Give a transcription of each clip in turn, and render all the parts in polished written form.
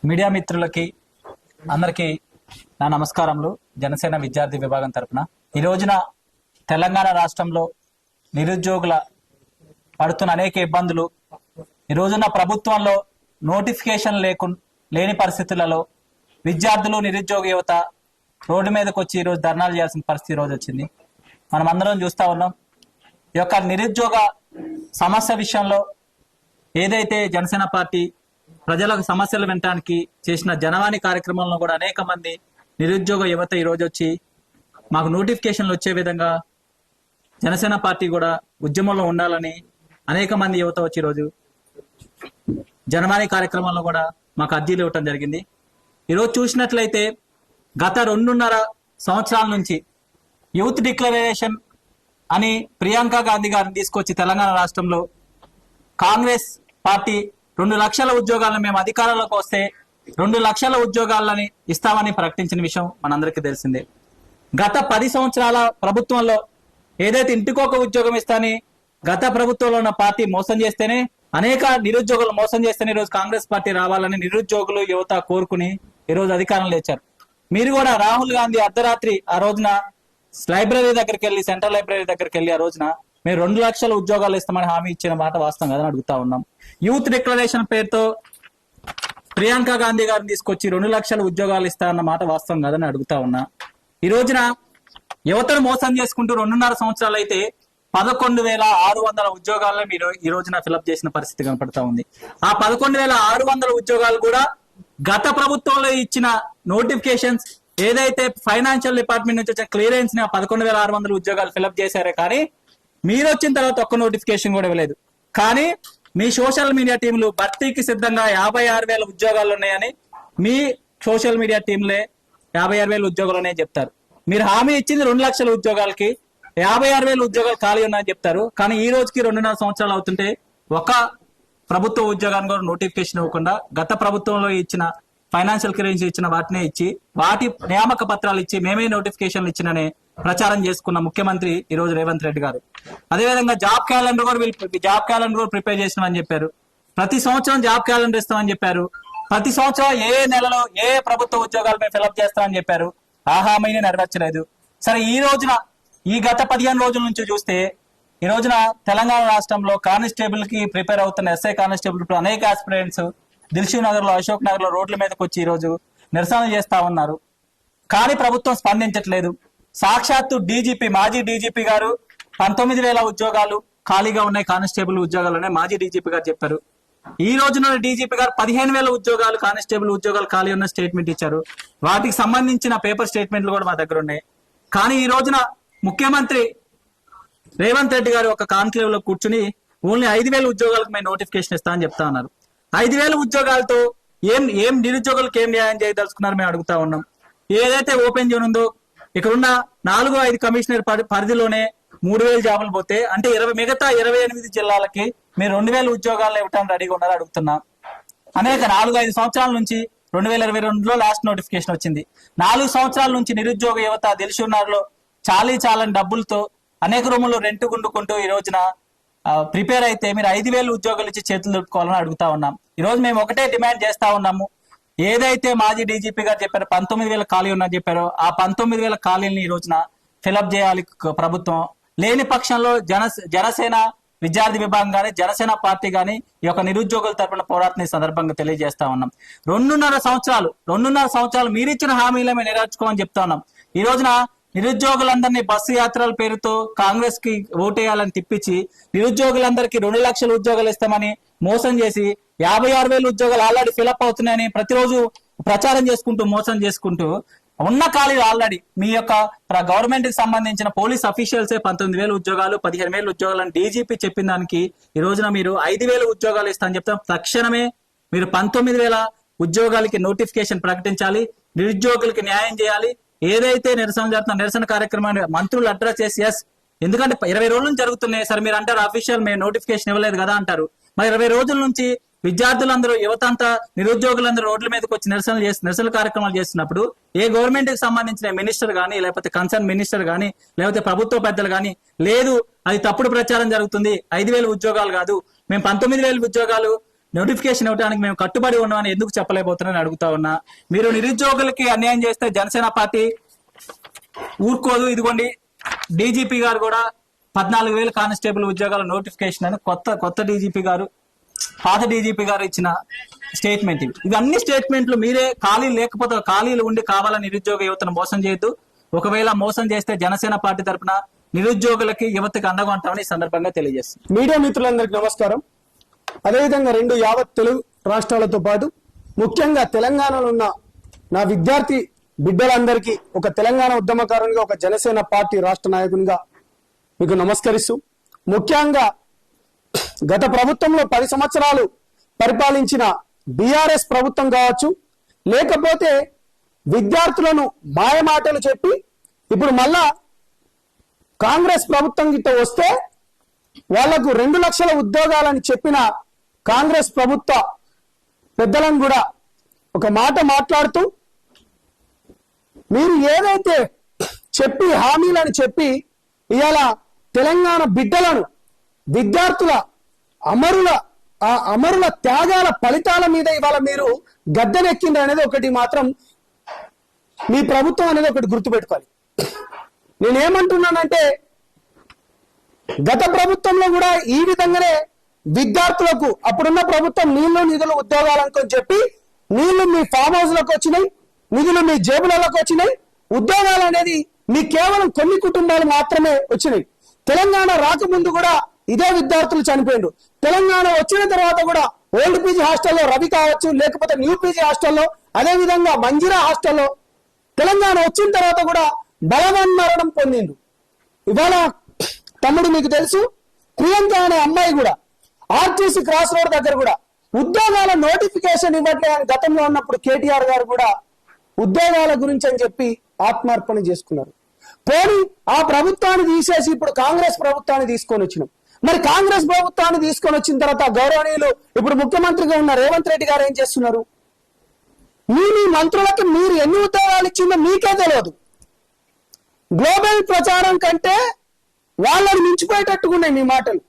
Media మిత్రులకి అందరికీ నా నమస్కారములు. జనసేన విద్యార్థి విభాగం తరపున ఈ రోజున తెలంగాణ రాష్ట్రంలో నిరుద్యోగుల పడుతున్న అనేక ఇబ్బందులు, ఈ రోజున ప్రభుత్వంలో నోటిఫికేషన్ లేని పరిస్థితులలో విద్యార్థులు నిరుద్యోగ యువత రోడ్డు మీదకి వచ్చి ఈరోజు ధర్నాలు చేయాల్సిన పరిస్థితి ఈరోజు వచ్చింది. మనం అందరం చూస్తా ఉన్నాం. ఈ యొక్క నిరుద్యోగ సమస్య విషయంలో ఏదైతే జనసేన పార్టీ ప్రజలకు సమస్యలు వినడానికి చేసిన జనవాణి కార్యక్రమంలో కూడా అనేక మంది నిరుద్యోగ యువత ఈరోజు వచ్చి మాకు నోటిఫికేషన్లు వచ్చే విధంగా జనసేన పార్టీ కూడా ఉద్యమంలో ఉండాలని అనేక మంది యువత వచ్చి ఈరోజు జనవాణి కార్యక్రమంలో కూడా మాకు అర్జీలు ఇవ్వటం జరిగింది. ఈరోజు చూసినట్లయితే గత 2.5 సంవత్సరాల నుంచి యూత్ డిక్లరేషన్ అని ప్రియాంక గాంధీ గారిని తీసుకొచ్చి తెలంగాణ రాష్ట్రంలో కాంగ్రెస్ పార్టీ 2 లక్షల ఉద్యోగాలను మేము అధికారంలోకి వస్తే 2 లక్షల ఉద్యోగాలని ఇస్తామని ప్రకటించిన విషయం మనందరికీ తెలిసిందే. గత 10 సంవత్సరాల ప్రభుత్వంలో ఏదైతే ఇంటికొక ఉద్యోగం ఇస్తాని గత ప్రభుత్వంలో ఉన్న పార్టీ మోసం చేస్తేనే, అనేక నిరుద్యోగులు మోసం చేస్తేనే ఈరోజు కాంగ్రెస్ పార్టీ రావాలని నిరుద్యోగులు యువత కోరుకుని ఈరోజు అధికారంలో ఇచ్చారు. మీరు కూడా రాహుల్ గాంధీ అర్ధరాత్రి ఆ రోజున లైబ్రరీ దగ్గరికి వెళ్ళి, సెంట్రల్ లైబ్రరీ దగ్గరికి వెళ్ళి ఆ రోజున మేము 2 లక్షల ఉద్యోగాలు ఇస్తామని హామీ ఇచ్చిన మాట వాస్తవం కదని అడుగుతా ఉన్నాం. యూత్ డిక్లరేషన్ పేరుతో ప్రియాంక గాంధీ గారిని తీసుకొచ్చి 2 లక్షల ఉద్యోగాలు ఇస్తారన్న మాట వాస్తవం కదని అడుగుతా ఉన్నా. ఈ రోజున యువతను మోసం చేసుకుంటూ 2.5 సంవత్సరాలు అయితే 11,600 ఉద్యోగాలను మీరు ఈ రోజున ఫిలప్ చేసిన పరిస్థితి కనపడతా ఉంది. ఆ 11,600 ఉద్యోగాలు కూడా గత ప్రభుత్వంలో ఇచ్చిన నోటిఫికేషన్స్ ఏదైతే ఫైనాన్షియల్ డిపార్ట్మెంట్ నుంచి వచ్చిన క్లియరెన్స్ ని ఆ 11,600 ఉద్యోగాలు ఫిలప్ చేశారే కానీ మీరు వచ్చిన తర్వాత ఒక్క నోటిఫికేషన్ కూడా ఇవ్వలేదు. కానీ మీ సోషల్ మీడియా టీంలు భర్తీకి సిద్ధంగా 56,000 ఉద్యోగాలు ఉన్నాయని మీ సోషల్ మీడియా టీంలే 56,000 ఉద్యోగాలు ఉన్నాయని చెప్తారు. మీరు హామీ ఇచ్చింది 2 లక్షల ఉద్యోగాలకి, 56,000 ఉద్యోగాలు ఖాళీ ఉన్నాయని చెప్తారు. కానీ ఈ రోజుకి 2.5 సంవత్సరాలు అవుతుంటే ఒక ప్రభుత్వ ఉద్యోగాన్ని కూడా నోటిఫికేషన్ ఇవ్వకుండా గత ప్రభుత్వంలో ఇచ్చిన ఫైనాన్షియల్ క్లియరెన్స్ ఇచ్చిన వాటినే ఇచ్చి వాటి నియామక పత్రాలు ఇచ్చి మేమే నోటిఫికేషన్లు ఇచ్చిననే ప్రచారం చేసుకున్న ముఖ్యమంత్రి ఈ రోజు రేవంత్ రెడ్డి గారు. అదేవిధంగా జాబ్ క్యాలెండర్ కూడా ప్రిపేర్ చేసినామని చెప్పారు. ప్రతి సంవత్సరం జాబ్ క్యాలెండర్ ఇస్తామని చెప్పారు. ప్రతి సంవత్సరం ఏ నెలలో ఏ ప్రభుత్వ ఉద్యోగాలు మేము ఫిలప్ చేస్తామని చెప్పారు. ఆ హామీని నెరవేర్చలేదు. సరే, ఈ రోజున ఈ గత 15 రోజుల నుంచి చూస్తే ఈ రోజున తెలంగాణ రాష్ట్రంలో కానిస్టేబుల్ కి ప్రిపేర్ అవుతున్న ఎస్ఐ కానిస్టేబుల్ అనేక ఆస్పిరెంట్స్ దిల్షుక్ నగర్ లో, అశోక్ నగర్ లో రోడ్ల మీదకి వచ్చి ఈ రోజు నిరసన చేస్తా ఉన్నారు. కానీ ప్రభుత్వం స్పందించట్లేదు. సాక్షాత్తు డీజీపీ, మాజీ డీజీపీ గారు 19,000 ఉద్యోగాలు ఖాళీగా ఉన్నాయి, కానిస్టేబుల్ ఉద్యోగాలు మాజీ డీజీపీ గారు చెప్పారు. ఈ రోజున డీజీపీ గారు 15,000 ఉద్యోగాలు కానిస్టేబుల్ ఉద్యోగాలు ఖాళీ ఉన్న స్టేట్మెంట్ ఇచ్చారు. వాటికి సంబంధించిన పేపర్ స్టేట్మెంట్లు కూడా మా దగ్గర ఉన్నాయి. కానీ ఈ రోజున ముఖ్యమంత్రి రేవంత్ రెడ్డి గారు ఒక కాన్క్లేవ్ లో కూర్చుని ఓన్లీ 5,000 ఉద్యోగాలకు మేము నోటిఫికేషన్ ఇస్తా అని చెప్తా ఉన్నారు. 5,000 ఉద్యోగాలతో ఏం నిరుద్యోగులకు ఏం న్యాయం చేయదలుచుకున్నారు మేము అడుగుతా ఉన్నాం. ఏదైతే ఓపెన్ జోన్ ఉందో ఇక్కడున్న 4-5 కమిషనర్ పరిధిలోనే 3,000 జాబులు పోతే అంటే మిగతా 28 జిల్లాలకి మీరు 2,000 ఉద్యోగాలు ఇవ్వడానికి రెడీగా ఉన్నారని అడుగుతున్నా. అనేక 4-5 సంవత్సరాల నుంచి 2022లో లాస్ట్ నోటిఫికేషన్ వచ్చింది. 4 సంవత్సరాల నుంచి నిరుద్యోగ యువత దిల్షుక్నగర్లో చాలని డబ్బులతో అనేక రూములు రెంట్ గుండుకుంటూ ఈ రోజున ప్రిపేర్ అయితే మీరు 5,000 ఉద్యోగాలు ఇచ్చి చేతులు దుట్టుకోవాలని అడుగుతా ఉన్నాం. ఈ రోజు మేము ఒకటే డిమాండ్ చేస్తా ఉన్నాము. ఏదైతే మాజీ డీజీపీ గారు చెప్పారో 19,000 ఖాళీ ఉన్నా చెప్పారో ఆ 19,000 ఖాళీని ఈ రోజున ఫిలప్ చేయాలి ప్రభుత్వం. లేని పక్షంలో జనసేన విద్యార్థి విభాగం కానీ జనసేన పార్టీ కానీ ఈ యొక్క నిరుద్యోగుల తరపున పోరాటం సందర్భంగా తెలియజేస్తా ఉన్నాం. 2.5 సంవత్సరాలు మీరిచ్చిన హామీలే మేము నెరవేర్చుకోమని చెప్తా ఉన్నాం. ఈ రోజున నిరుద్యోగులందరినీ బస్సు యాత్రల పేరుతో కాంగ్రెస్ కి ఓటేయాలని తిప్పించి నిరుద్యోగులందరికీ 2 లక్షల ఉద్యోగాలు ఇస్తామని మోసం చేసి 56,000 ఉద్యోగాలు ఆల్రెడీ ఫిలప్ అవుతున్నాయని ప్రతిరోజు ప్రచారం చేసుకుంటూ మోసం చేసుకుంటూ ఉన్న ఖాళీలు ఆల్రెడీ మీ యొక్క గవర్నమెంట్ కి సంబంధించిన పోలీస్ అఫీషియల్సే 19,000 ఉద్యోగాలు 15,000 ఉద్యోగాలు అని డీజీపీ చెప్పిన దానికి ఈ రోజున మీరు 5,000 ఉద్యోగాలు ఇస్తామని చెప్తాం. తక్షణమే మీరు 19,000 ఉద్యోగాలకి నోటిఫికేషన్ ప్రకటించాలి. నిరుద్యోగులకి న్యాయం చేయాలి. ఏదైతే నిరసన కార్యక్రమాన్ని మంత్రులు అడ్రస్ చేసి ఎందుకంటే 20 రోజుల నుంచి జరుగుతున్నాయి సార్. మీరు అంటారు అఫీషియల్ మేము నోటిఫికేషన్ ఇవ్వలేదు కదా అంటారు. మరి 20 రోజుల నుంచి విద్యార్థులందరూ యువత అంతా నిరుద్యోగులందరూ రోడ్ల మీదకి వచ్చి నిరసన కార్యక్రమాలు చేస్తున్నప్పుడు ఏ గవర్నమెంట్ కి సంబంధించిన మినిస్టర్ గానీ లేకపోతే కన్సర్న్ మినిస్టర్ గానీ లేకపోతే ప్రభుత్వ పెద్దలు గానీ లేదు అది తప్పుడు ప్రచారం జరుగుతుంది, 5,000 ఉద్యోగాలు కాదు, మేము 19,000 ఉద్యోగాలు నోటిఫికేషన్ ఇవ్వడానికి మేము కట్టుబడి ఉన్నామని ఎందుకు చెప్పలేకపోతున్నారని అడుగుతా ఉన్నా. మీరు నిరుద్యోగులకి అన్యాయం చేస్తే జనసేన పార్టీ ఊరుకోదు. ఇదిగోండి డీజీపీ గారు కూడా 14,000 కానిస్టేబుల్ ఉద్యోగాల నోటిఫికేషన్ అని కొత్త డీజీపీ గారు, పాత డీజీపీ గారు ఇచ్చిన స్టేట్మెంట్ ఇవి అన్ని స్టేట్మెంట్లు మీరే. ఖాళీలు లేకపోతే ఖాళీలు ఉండి కావాలని నిరుద్యోగ యువతను మోసం చేయొద్దు. ఒకవేళ మోసం చేస్తే జనసేన పార్టీ తరఫున నిరుద్యోగులకి యువతకి అండగా ఉంటామని ఈ సందర్భంగా తెలియజేస్తుంది. మీడియా మిత్రులందరికీ నమస్కారం. అదేవిధంగా రెండు యావత్ తెలుగు రాష్ట్రాలతో పాటు ముఖ్యంగా తెలంగాణలో ఉన్న నా విద్యార్థి బిడ్డలందరికీ ఒక తెలంగాణ ఉద్యమకారునిగా, ఒక జనసేన పార్టీ రాష్ట్ర నాయకునిగా మీకు నమస్కరిస్తూ, ముఖ్యంగా గత ప్రభుత్వంలో 10 సంవత్సరాలు పరిపాలించిన బీఆర్ఎస్ ప్రభుత్వం కావచ్చు, లేకపోతే విద్యార్థులను మాయమాటలు చెప్పి ఇప్పుడు మళ్ళా కాంగ్రెస్ ప్రభుత్వం గిట్ట వస్తే వాళ్లకు 2 లక్షల ఉద్యోగాలని చెప్పిన కాంగ్రెస్ ప్రభుత్వ పెద్దలను కూడా ఒక మాట మాట్లాడుతూ, మీరు ఏదైతే చెప్పి హామీలను చెప్పి ఇవాళ తెలంగాణ బిడ్డలను, విద్యార్థుల అమరుల త్యాగాల ఫలితాల మీద ఇవాళ మీరు గద్దెనెక్కింది అనేది ఒకటి మాత్రం మీ ప్రభుత్వం అనేది ఒకటి గుర్తుపెట్టుకోవాలి. నేనేమంటున్నానంటే, గత ప్రభుత్వంలో కూడా ఈ విధంగానే విద్యార్థులకు అప్పుడున్న ప్రభుత్వం నీళ్లు నిధులు ఉద్యోగాలు అనుకొని చెప్పి నీళ్లు మీ ఫామ్ హౌస్ లకు వచ్చినాయి, నిధులు మీ జేబులకు వచ్చినాయి, ఉద్యోగాలు అనేది మీ కేవలం కొన్ని కుటుంబాలు మాత్రమే వచ్చినాయి. తెలంగాణ రాకముందు కూడా ఇదే విద్యార్థులు చనిపోయిండు. తెలంగాణ వచ్చిన తర్వాత కూడా ఓల్డ్ పీజీ హాస్టల్లో రవి కావచ్చు, లేకపోతే న్యూ పీజీ హాస్టల్లో, అదే విధంగా మంజిరా హాస్టల్లో తెలంగాణ వచ్చిన తర్వాత కూడా బలవన్మరణం పొందిండు. ఇవాళ తమ్ముడు మీకు తెలుసు, ప్రియాంక అనే అమ్మాయి కూడా ఆర్టీసీ క్రాస్ రోడ్ దగ్గర కూడా ఉద్యోగాల నోటిఫికేషన్ ఇవ్వట్లే అని గతంలో ఉన్నప్పుడు కేటీఆర్ గారు కూడా ఉద్యోగాల గురించి అని చెప్పి ఆత్మార్పణ చేసుకున్నారు. పోనీ ఆ ప్రభుత్వాన్ని తీసేసి ఇప్పుడు కాంగ్రెస్ ప్రభుత్వాన్ని తీసుకొని వచ్చినాం. మరి కాంగ్రెస్ ప్రభుత్వాన్ని తీసుకొని వచ్చిన తర్వాత గౌరవనీయులు ఇప్పుడు ముఖ్యమంత్రిగా ఉన్న రేవంత్ రెడ్డి గారు ఏం చేస్తున్నారు? మీ మంత్రులకి మీరు ఎన్ని ఉద్యోగాలు ఇచ్చిందో మీకే తెలియదు. గ్లోబల్ ప్రచారం కంటే వాళ్ళని మించిపోయేటట్టుకున్నాయి మీ మాటలు.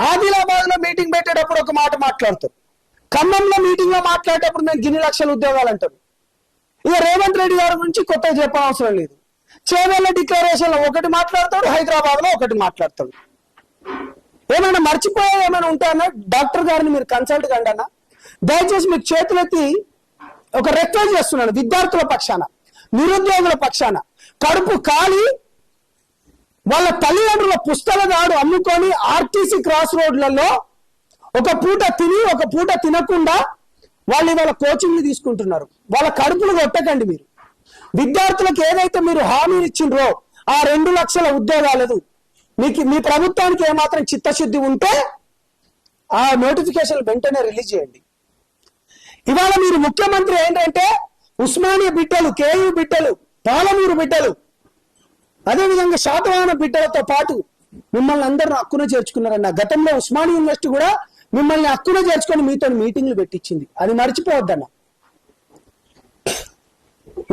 ఆదిలాబాద్ లో మీటింగ్ పెట్టేటప్పుడు ఒక మాట మాట్లాడతారు, ఖమ్మంలో మీటింగ్ లో మాట్లాడేటప్పుడు మేము గిన్ని లక్షల ఉద్యోగాలు అంటారు. ఇక రేవంత్ రెడ్డి గారి గురించి కొత్తగా చెప్పనవసరం లేదు. చేవెళ్ళ డిక్లరేషన్ లో ఒకటి మాట్లాడతాడు, హైదరాబాద్ లో ఒకటి మాట్లాడతాడు. ఏమైనా మర్చిపోయా ఏమైనా ఉంటాయన్నా డాక్టర్ గారిని మీరు కన్సల్ట్ కండి అన్న. దయచేసి మీకు చేతులెత్తి ఒక రిక్వెస్ట్ చేస్తున్నాను, విద్యార్థుల పక్షాన, నిరుద్యోగుల పక్షాన, కడుపు కాలి వాళ్ళ తల్లిదండ్రుల పుస్తకాలు అమ్ముకొని ఆర్టీసీ క్రాస్ రోడ్లలో ఒక పూట తిని ఒక పూట తినకుండా వాళ్ళు ఇవాళ కోచింగ్ తీసుకుంటున్నారు. వాళ్ళ కడుపులు కొట్టకండి. మీరు విద్యార్థులకు ఏదైతే మీరు హామీలు ఇచ్చిండ్రో ఆ 2 లక్షల ఉద్యోగాలు మీ ప్రభుత్వానికి ఏమాత్రం చిత్తశుద్ధి ఉంటే ఆ నోటిఫికేషన్ వెంటనే రిలీజ్ చేయండి. ఇవాళ మీరు ముఖ్యమంత్రి ఏంటంటే ఉస్మానియా బిడ్డలు, కేయూ బిడ్డలు, పాలమూరు బిడ్డలు, అదేవిధంగా శాతవాహన బిడ్డలతో పాటు మిమ్మల్ని అందరూ హక్కున చేర్చుకున్నారన్న. గతంలో ఉస్మానియా యూనివర్సిటీ కూడా మిమ్మల్ని హక్కున చేర్చుకొని మీతో మీటింగ్లు పెట్టించింది. అది మర్చిపోవద్దన్న.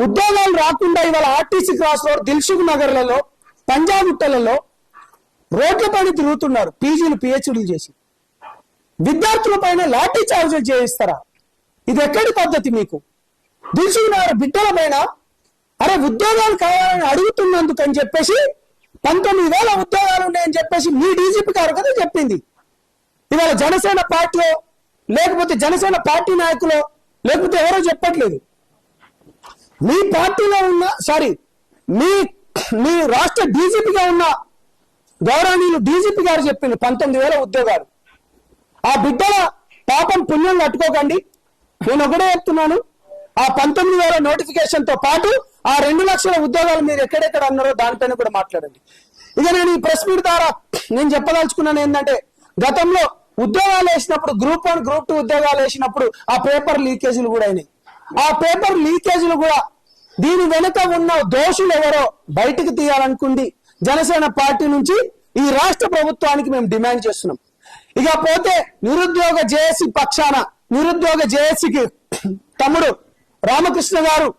ఉద్యోగాలు రాకుండా ఇవాళ ఆర్టీసీ క్రాస్ రోడ్, దిల్సుఖ్ నగర్లలో, పంజాబ్ గుట్టలలో రోడ్ల పైన తిరుగుతున్నారు పీజీలు పిహెచ్డీలు చేసి. విద్యార్థుల పైన లాఠీ చార్జీలు చేయిస్తారా? ఇది ఎక్కడి పద్ధతి మీకు? దిల్సుఖ్ నగర్ బిడ్డల పైన అరే ఉద్యోగాలు కావాలని అడుగుతున్నందుకు అని చెప్పేసి 19,000 ఉద్యోగాలు ఉన్నాయని చెప్పేసి మీ డీజీపీ గారు కదా చెప్పింది. ఇవాళ జనసేన పార్టీలో లేకపోతే జనసేన పార్టీ నాయకులు లేకపోతే ఎవరో చెప్పట్లేదు. మీ పార్టీలో ఉన్న మీ రాష్ట్ర డీజీపీగా ఉన్న గౌరవనీయులు డీజీపీ గారు చెప్పింది 19,000 ఉద్యోగాలు. ఆ బిడ్డల పాపం పుణ్యం కట్టుకోకండి. నేను ఒకటే చెప్తున్నాను, ఆ 19,000 నోటిఫికేషన్ తో పాటు ఆ 2 లక్షల ఉద్యోగాలు మీరు ఎక్కడెక్కడ అన్నారో దానిపైన కూడా మాట్లాడండి. ఇక నేను ఈ ప్రెస్ మీట్ ద్వారా నేను చెప్పదలుచుకున్నాను ఏంటంటే, గతంలో ఉద్యోగాలు వేసినప్పుడు గ్రూప్ 1, గ్రూప్ 2 ఉద్యోగాలు వేసినప్పుడు ఆ పేపర్ లీకేజీలు కూడా అయినాయి. ఆ పేపర్ లీకేజీలు కూడా దీని వెనుక ఉన్న దోషులు ఎవరో బయటికి తీయాలనుకుంది జనసేన పార్టీ నుంచి ఈ రాష్ట్ర ప్రభుత్వానికి మేము డిమాండ్ చేస్తున్నాం. ఇకపోతే నిరుద్యోగ జేఏసీ పక్షాన, నిరుద్యోగ జేఏసీకి తమ్ముడు రామకృష్ణ గారు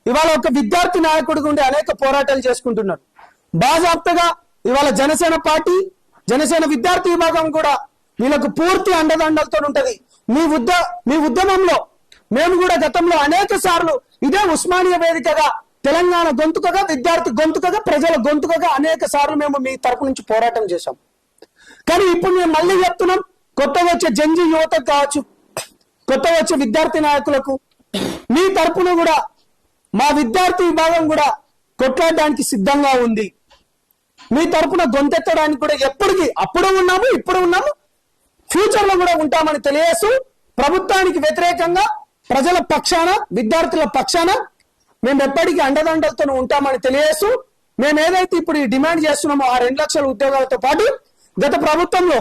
ఇవాళ ఒక విద్యార్థి నాయకుడిగా ఉండి అనేక పోరాటాలు చేసుకుంటున్నారు. బాజాప్తగా ఇవాళ జనసేన పార్టీ, జనసేన విద్యార్థి విభాగం కూడా వీళ్ళకు పూర్తి అండదండలతో ఉంటది. మీ ఉద్యమంలో మేము కూడా గతంలో అనేక సార్లు ఇదే ఉస్మానియా వేదికగా తెలంగాణ గొంతుకగా, విద్యార్థి గొంతుకగా, ప్రజల గొంతుకగా అనేక సార్లు మేము మీ తరపు నుంచి పోరాటం చేశాం. కానీ ఇప్పుడు మేము మళ్ళీ చెప్తున్నాం, కొత్తగా వచ్చే జంజీ యువతకు కావచ్చు, కొత్తగా వచ్చే విద్యార్థి నాయకులకు మీ తరపున కూడా మా విద్యార్థి విభాగం కూడా కొట్లాడడానికి సిద్ధంగా ఉంది. మీ తరపున గొంతెత్తడానికి కూడా ఎప్పటికీ అప్పుడు ఉన్నాము, ఇప్పుడు ఉన్నాము, ఫ్యూచర్ లో కూడా ఉంటామని తెలియజేస్తూ ప్రభుత్వానికి వ్యతిరేకంగా ప్రజల పక్షాన, విద్యార్థుల పక్షాన మేము ఎప్పటికీ అండదండలతో ఉంటామని తెలియజేస్తూ మేము ఏదైతే ఇప్పుడు డిమాండ్ చేస్తున్నామో ఆ 2 లక్షల ఉద్యోగాలతో పాటు గత ప్రభుత్వంలో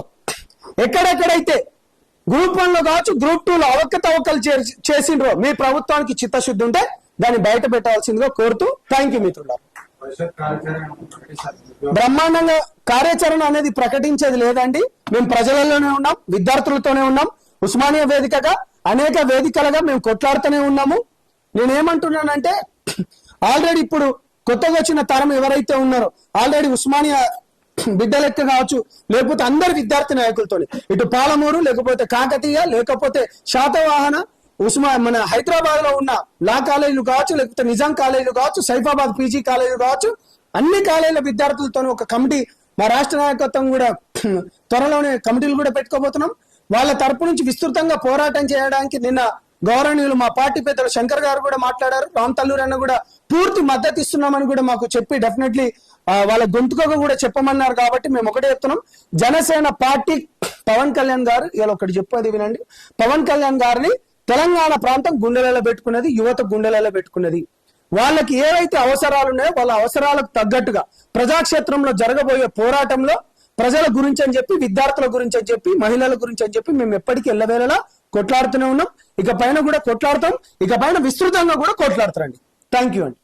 ఎక్కడెక్కడైతే గ్రూప్ 1 లో కావచ్చు, గ్రూప్ 2 లో అవకతవకలు చేసిండ్రో మీ ప్రభుత్వానికి చిత్తశుద్ధి ఉంటే దాన్ని బయట పెట్టాల్సిందిగా కోరుతూ థ్యాంక్ యూ మిత్రులారా. బ్రహ్మాండంగా కార్యాచరణ అనేది ప్రకటించేది లేదండి. మేము ప్రజలలోనే ఉన్నాం, విద్యార్థులతోనే ఉన్నాం. ఉస్మానియా వేదికగా అనేక వేదికలుగా మేము కొట్లాడుతూనే ఉన్నాము. నేనేమంటున్నానంటే ఆల్రెడీ ఇప్పుడు కొత్తగా వచ్చిన తరం ఎవరైతే ఉన్నారో ఆల్రెడీ ఉస్మానియా బిడ్డలెక్క కావచ్చు, లేకపోతే అందరి విద్యార్థి నాయకులతో ఇటు పాలమూరు, లేకపోతే కాకతీయ, లేకపోతే శాతవాహన, మన హైదరాబాద్ లో ఉన్న లా కాలేజీలు కావచ్చు, లేకపోతే నిజాం కాలేజీలు కావచ్చు, సైఫాబాద్ పీజీ కాలేజీలు కావచ్చు, అన్ని కాలేజీల విద్యార్థులతో ఒక కమిటీ మా రాష్ట్ర నాయకత్వం కూడా త్వరలోనే కమిటీలు కూడా పెట్టుకోబోతున్నాం. వాళ్ళ తరపు నుంచి విస్తృతంగా పోరాటం చేయడానికి నిన్న గౌరవనీయులు మా పార్టీ పెద్దలు శంకర్ గారు కూడా మాట్లాడారు. రామ్ తల్లూరు అన్న కూడా పూర్తి మద్దతు ఇస్తున్నామని కూడా మాకు చెప్పి డెఫినెట్లీ వాళ్ళ గొంతుకగా కూడా చెప్పమన్నారు. కాబట్టి మేము ఒకటే చెప్తున్నాం, జనసేన పార్టీ పవన్ కళ్యాణ్ గారు ఇలా ఒకటి చెప్పేది వినండి. పవన్ కళ్యాణ్ గారిని తెలంగాణ ప్రాంతం గుండెలలో పెట్టుకున్నది, యువత గుండెలలో పెట్టుకున్నది. వాళ్ళకి ఏవైతే అవసరాలు ఉన్నాయో వాళ్ళ అవసరాలకు తగ్గట్టుగా ప్రజాక్షేత్రంలో జరగబోయే పోరాటంలో ప్రజల గురించి అని చెప్పి, విద్యార్థుల గురించి అని చెప్పి, మహిళల గురించి అని చెప్పి మేము ఎప్పటికీ ఎల్లవేళలా కొట్లాడుతూనే ఉన్నాం. ఇక పైన కూడా కొట్లాడతాం, ఇక పైన విస్తృతంగా కూడా కొట్లాడతారండి. థ్యాంక్ యూ అండి.